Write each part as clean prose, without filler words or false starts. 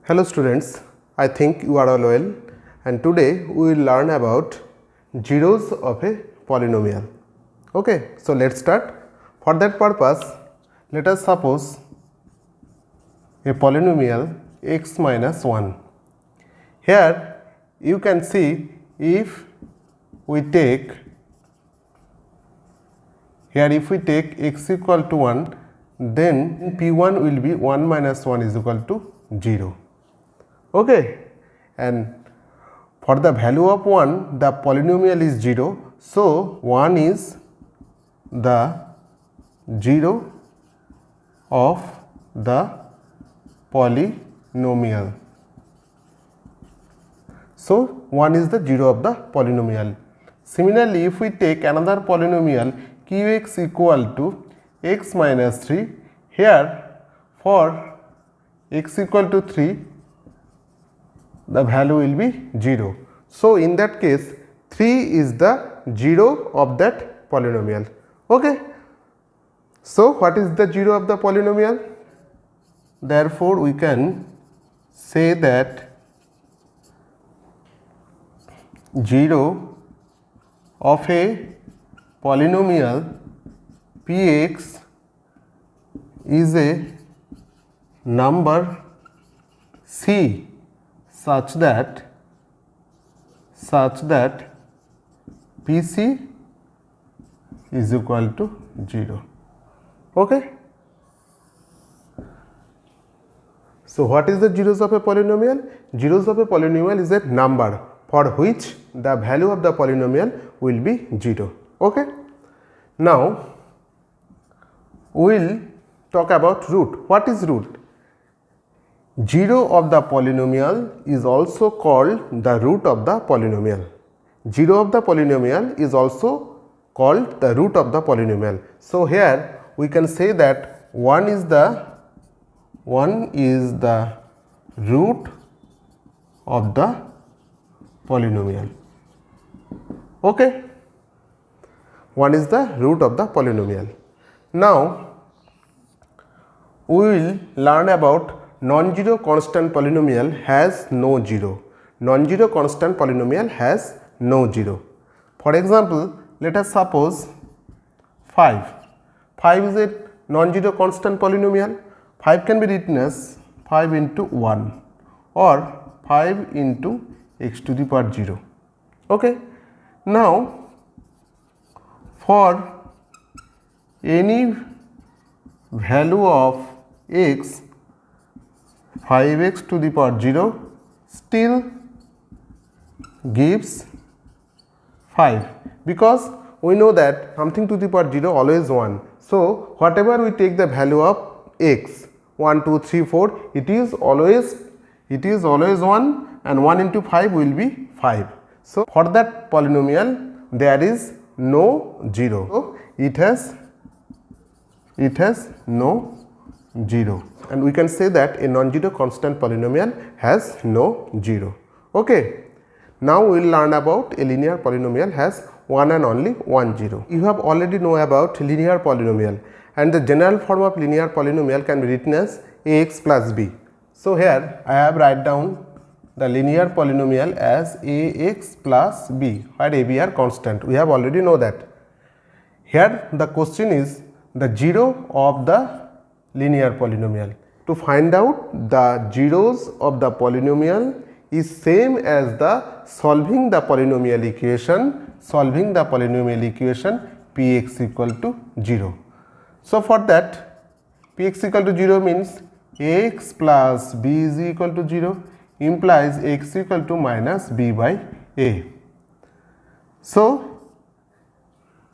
Hello students, I think you are all well, and today we will learn about zeros of a polynomial. Okay, so let's start. For that purpose, let us suppose a polynomial x minus 1. Here you can see if we take x equal to 1, then p1 will be 1 minus 1 is equal to 0. Okay, and for the value of 1 the polynomial is 0, so 1 is the 0 of the polynomial. So 1 is the 0 of the polynomial. Similarly, if we take another polynomial qx equal to x minus 3, here for x equal to 3 the value will be 0. So in that case 3 is the 0 of that polynomial. Okay. So what is the 0 of the polynomial? Therefore we can say that 0 of a polynomial px is a number c such that pc is equal to 0. Okay. So what is the zeros of a polynomial? Zeros of a polynomial is a number for which the value of the polynomial will be 0. Okay. Now we will talk about root. What is root? 0 of the polynomial is also called the root of the polynomial. 0 of the polynomial is also called the root of the polynomial. So here we can say that 1 is the root of the polynomial. Okay. 1 is the root of the polynomial. Now we will learn about non-zero constant polynomial has no 0. Non-zero constant polynomial has no 0. For example, let us suppose 5. 5 is a non-zero constant polynomial. 5 can be written as 5 into 1 or 5 into x to the power 0. Okay. Now for any value of x, 5x to the power 0 still gives 5, because we know that something to the power 0 always 1. So whatever we take the value of x, 1, 2, 3, 4, it is always 1, and 1 into 5 will be 5. So for that polynomial there is no 0. So it has no 0, and we can say that a non-zero constant polynomial has no 0. Okay. Now we will learn about a linear polynomial has one and only one 0. You have already know about linear polynomial, and the general form of linear polynomial can be written as ax plus b. So here I have write down the linear polynomial as ax plus b, where a, b are constant. We have already know that. Here the question is the 0 of the linear polynomial. To find out the zeros of the polynomial is same as the solving the polynomial equation px equal to 0. So for that px equal to 0 means ax plus b is equal to 0 implies x equal to minus b by a. So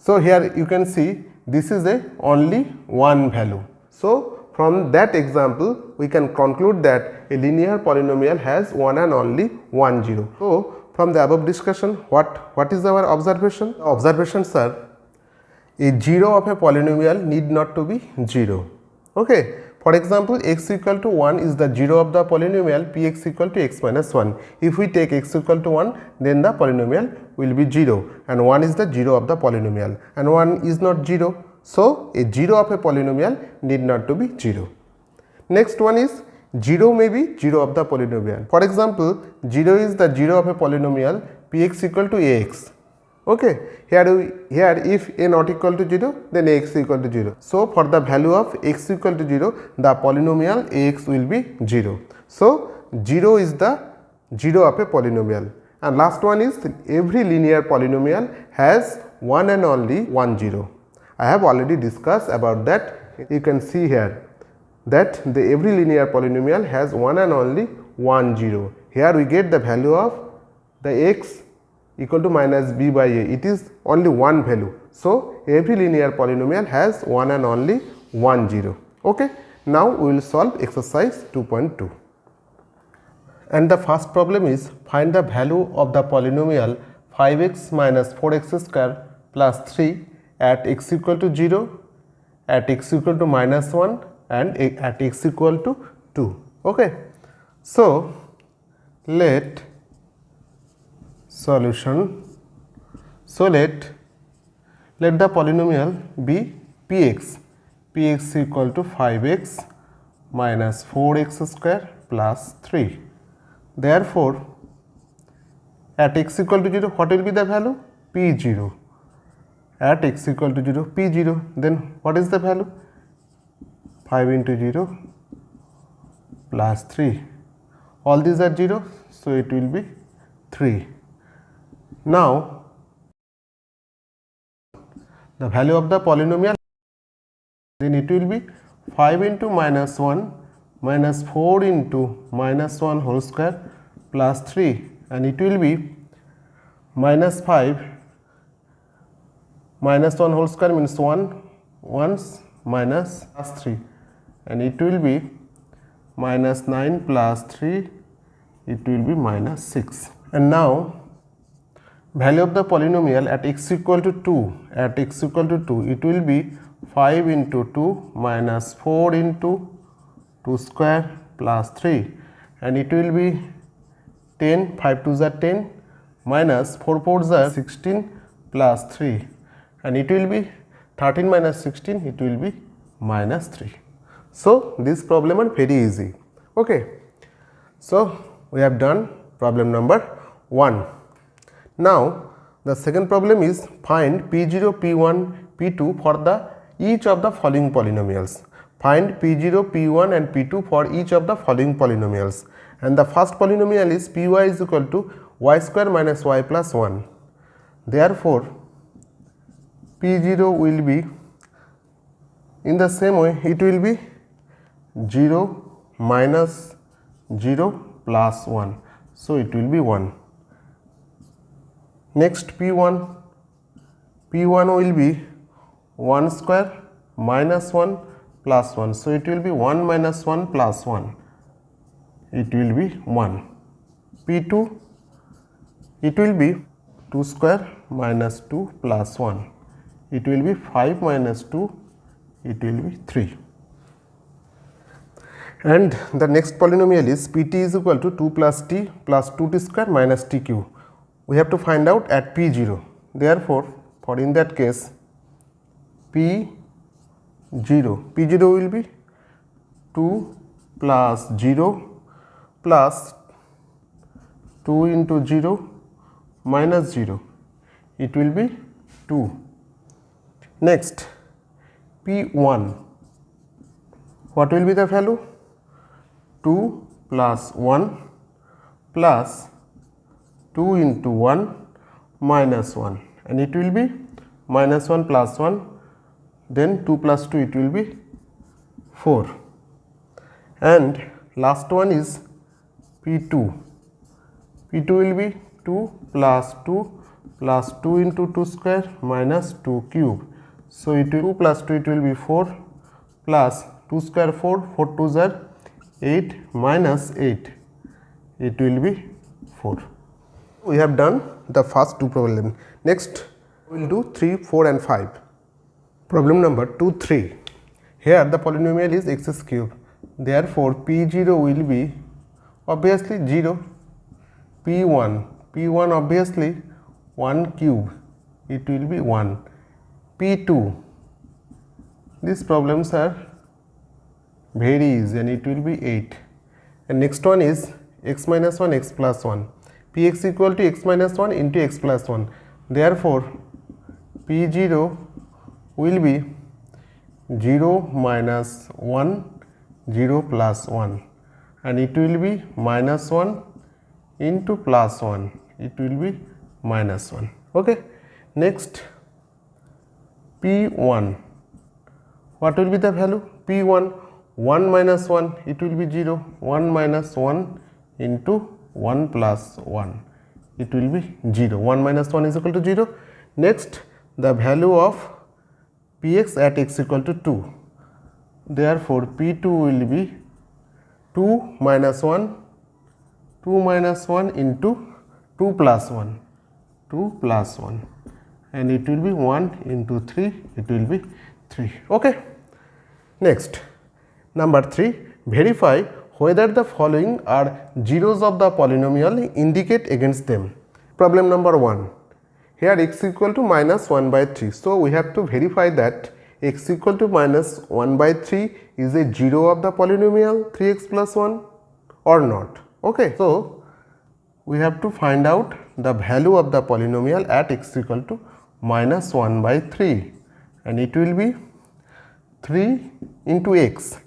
here you can see this is a only one value. So from that example we can conclude that a linear polynomial has one and only one 0. So from the above discussion, what is our observation? The observations are a 0 of a polynomial need not to be 0. Okay. For example, x equal to 1 is the 0 of the polynomial px equal to x minus 1. If we take x equal to 1, then the polynomial will be 0, and 1 is the 0 of the polynomial, and 1 is not 0. So a 0 of a polynomial need not to be 0. Next one is 0 may be 0 of the polynomial. For example, 0 is the 0 of a polynomial px equal to ax. Okay, here if a not equal to 0, then ax equal to 0. So for the value of x equal to 0, the polynomial ax will be 0. So 0 is the 0 of a polynomial. And last one is every linear polynomial has one and only one 0. I have already discussed about that. You can see here that every linear polynomial has one and only one 0. Here we get the value of the x equal to minus b by a. It is only one value. So every linear polynomial has one and only one 0. Okay. Now we will solve exercise 2.2. And the first problem is find the value of the polynomial 5x minus 4x square plus 3 at x equal to 0, at x equal to minus 1 and at x equal to 2. Okay. So let solution. So let the polynomial be px. Px equal to 5x minus 4x square plus 3. Therefore, at x equal to 0, what will be the value? P0. At x equal to 0, P0. Then what is the value? 5 into 0 plus 3. All these are 0, so it will be 3. Now, the value of the polynomial, then it will be 5 into minus 1 minus 4 into minus 1 whole square plus 3, and it will be minus 5 minus 1 whole square means 1 once minus plus 3, and it will be minus 9 plus 3, it will be minus 6. And now value of the polynomial at x equal to 2, at x equal to 2, it will be 5 into 2 minus 4 into 2 square plus 3, and it will be 10, 5 2s are 10 minus 4 4s are 16 plus 3, and it will be 13 minus 16, it will be minus 3. So this problem is very easy. Okay. So we have done problem number 1. Now the second problem is find P0, P1, P2 for the each of the following polynomials. Find P0, P1 and P2 for each of the following polynomials. And the first polynomial is Py is equal to y square minus y plus 1. Therefore, P0 will be in the same way, it will be 0 minus 0 plus 1. So it will be 1. Next P1 will be 1 square minus 1 plus 1. So it will be 1 minus 1 plus 1. It will be 1. P2, it will be 2 square minus 2 plus 1. It will be 5 minus 2, it will be 3. And the next polynomial is Pt is equal to 2 plus t plus 2t square minus t cube. We have to find out at P0. Therefore, for in that case, P0 will be 2 plus 0 plus 2 into 0 minus 0. It will be 2. Next, P1. What will be the value? 2 plus 1 plus 2 into 1 minus 1, and it will be minus 1 plus 1, then 2 plus 2, it will be 4. And last one is P2. P2 will be 2 plus 2 plus 2 into 2 square minus 2 cube. So it will 2 plus 2, it will be 4 plus 2 square 4, 4 2s are 8 minus 8, it will be 4. We have done the first two problems. Next we will do 3, 4 and 5. Problem number 2, 3. Here the polynomial is x cube. Therefore, P0 will be obviously 0. P1 obviously 1 cube, it will be 1. P2, these problems are very easy and it will be 8. and next one is x minus 1 x plus 1. Px equal to x minus 1 into x plus 1. Therefore, P0 will be 0 minus 1 0 plus 1, and it will be minus 1 into plus 1, it will be minus 1. Okay. Next, P1, what will be the value? P1, 1 minus 1, it will be 0, 1 minus 1 into 1 plus 1, it will be 0, 1 minus 1 is equal to 0. Next, the value of Px at x equal to 2. Therefore, P2 will be 2 minus 1, 2 minus 1 into 2 plus 1, 2 plus 1, and it will be 1 into 3, it will be 3. Okay. Next, number 3, verify whether the following are zeros of the polynomial, indicate against them. Problem number 1. Here x equal to minus 1 by 3. So, we have to verify that x equal to minus 1 by 3 is a 0 of the polynomial 3x plus 1 or not. Okay. So, we have to find out the value of the polynomial at x equal to minus 1 by 3, and it will be 3 into x,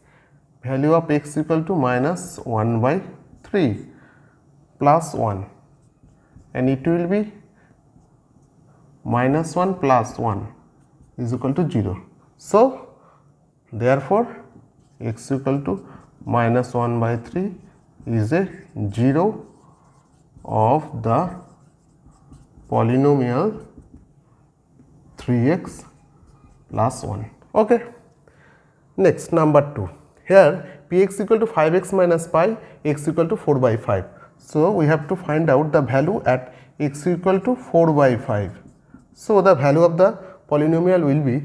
value of x equal to minus 1 by 3 plus 1, and it will be minus 1 plus 1 is equal to 0. So, therefore, x equal to minus 1 by 3 is a 0 of the polynomial 3x plus 1. Okay. Next, number 2. Here Px equal to 5x minus pi, x equal to 4 by 5. So, we have to find out the value at x equal to 4 by 5. So, the value of the polynomial will be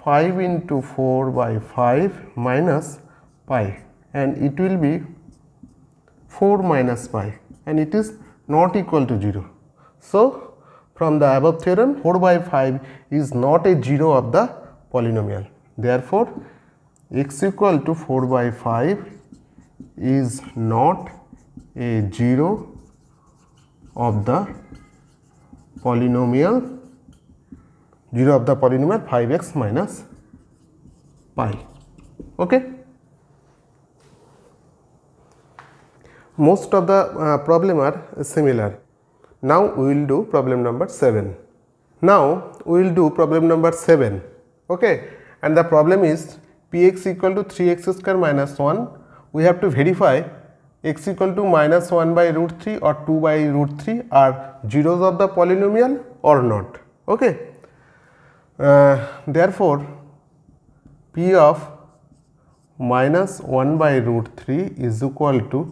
5 into 4 by 5 minus pi, and it will be 4 minus pi, and it is not equal to 0. So, from the above theorem, 4 by 5 is not a 0 of the polynomial. Therefore, x equal to 4 by 5 is not a 0 of the polynomial 5x minus pi. Okay. Most of the problem are similar. Now, we will do problem number 7. Now, we will do problem number 7. Okay. And the problem is Px equal to 3x square minus 1. We have to verify x equal to minus 1 by root 3 or 2 by root 3 are zeros of the polynomial or not. Okay. Therefore, P of minus 1 by root 3 is equal to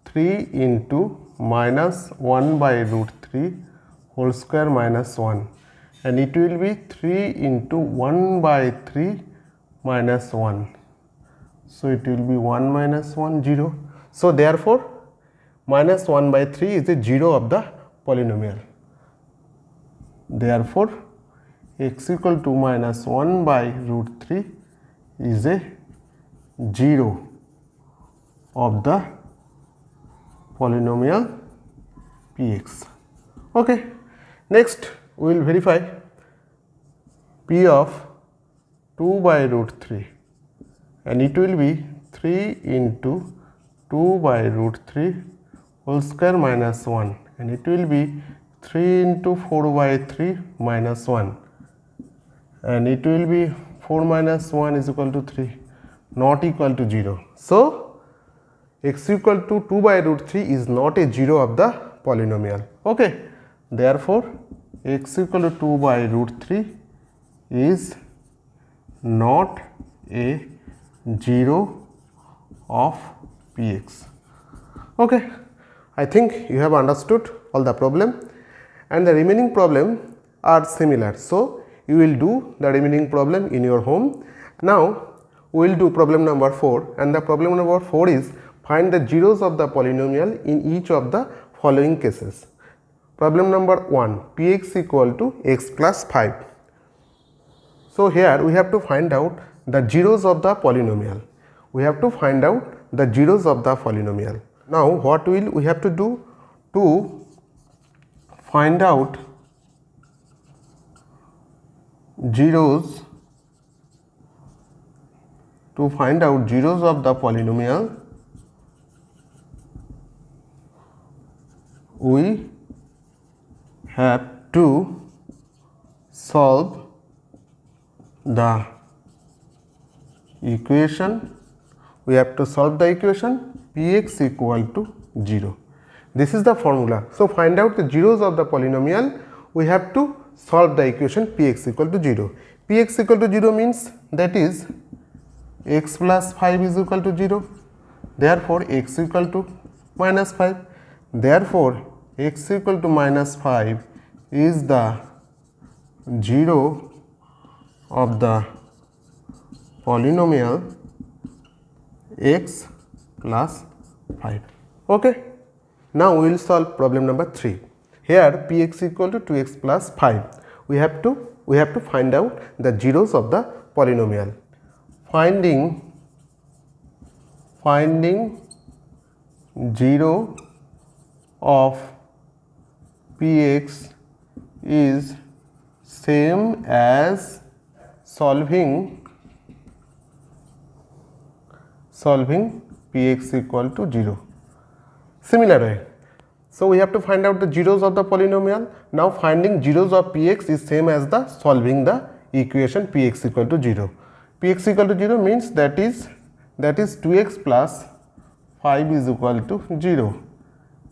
3 into minus 1 by root 3 whole square minus 1, and it will be 3 into 1 by 3 minus 1. So, it will be 1 minus 1 0. So, therefore, minus 1 by 3 is a 0 of the polynomial. Therefore, x equal to minus 1 by root 3 is a 0 of the polynomial Px. Okay. Next, we will verify P of 2 by root 3, and it will be 3 into 2 by root 3 whole square minus 1, and it will be 3 into 4 by 3 minus 1, and it will be 4 minus 1 is equal to 3, not equal to 0. So, x equal to 2 by root 3 is not a 0 of the polynomial. Okay. Therefore, x equal to 2 by root 3 is not a 0 of Px. Okay. I think you have understood all the problem, and the remaining problem are similar. So, you will do the remaining problem in your home. Now, we will do problem number 4, and the problem number 4 is find the zeros of the polynomial in each of the following cases. Problem number 1, Px equal to x plus 5. So, here we have to find out the zeros of the polynomial. We have to find out the zeros of the polynomial. Now what will we have to do to find out zeros of the polynomial? We have to solve the equation. We have to solve the equation Px equal to 0. This is the formula. So find out the zeros of the polynomial. We have to solve the equation Px equal to 0. Px equal to 0 means that is x plus 5 is equal to 0. Therefore x equal to minus 5. Therefore x equal to minus 5 is the zero of the polynomial x plus 5. Okay. Now we will solve problem number 3. Here Px equal to 2x plus 5. We have to find out the zeros of the polynomial. Finding zero of Px is same as solving Px equal to 0. Similar way. So we have to find out the zeros of the polynomial. Now finding zeros of Px is same as the solving the equation Px equal to 0. Px equal to 0 means that is 2x plus 5 is equal to 0,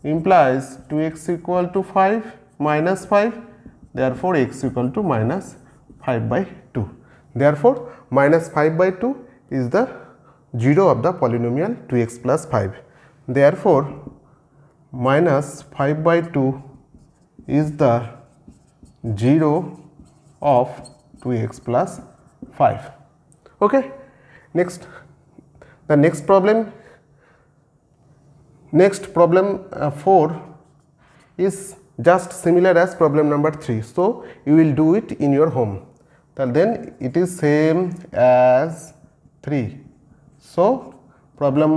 implies 2x equal to 5 minus 5, therefore x equal to minus 5 by 2. Therefore minus 5 by 2 is the zero of the polynomial 2x plus 5. Therefore minus 5 by 2 is the zero of 2x plus 5. Okay. Next, the next problem 4 is just similar as problem number 3. So you will do it in your home. Then it is same as 3. So problem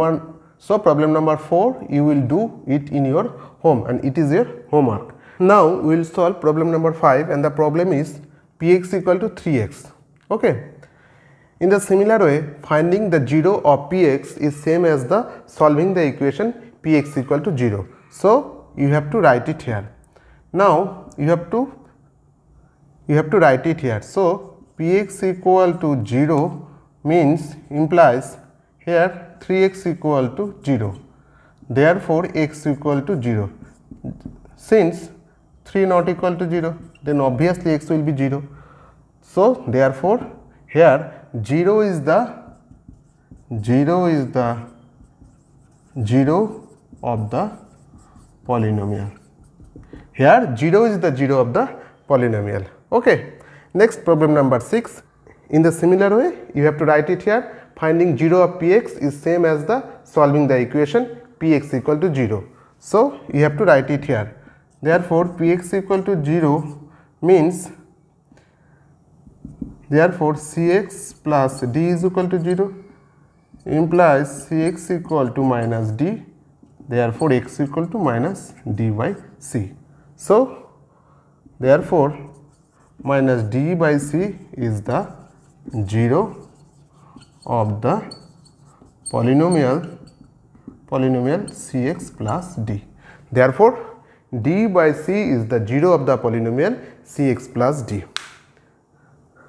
number 4 you will do it in your home and it is your homework. Now we will solve problem number 5 and the problem is Px equal to 3x. Okay. In the similar way, finding the zero of Px is same as the solving the equation Px equal to 0. So you have to write it here. Now you have to write it here. So Px equal to 0 means implies here 3x equal to 0. Therefore x equal to 0. Since 3 not equal to 0, then obviously x will be 0. So therefore here 0 is the zero of the polynomial. Here 0 is the zero of the polynomial. Okay. Next problem number 6. In the similar way you have to write it here. Finding 0 of Px is same as the solving the equation Px equal to 0. So you have to write it here. Therefore Px equal to 0 means therefore Cx plus d is equal to 0 implies Cx equal to minus d, therefore x equal to minus d by c. So therefore minus d by c is the zero of the polynomial Cx plus d. Therefore d by c is the zero of the polynomial Cx plus d.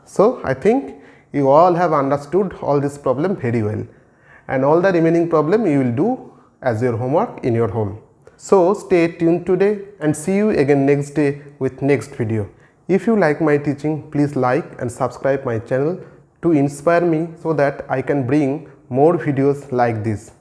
So I think you all have understood all this problem very well, and all the remaining problem you will do as your homework in your home. So stay tuned today and see you again next day with next video. If you like my teaching, please like and subscribe my channel to inspire me so that I can bring more videos like this.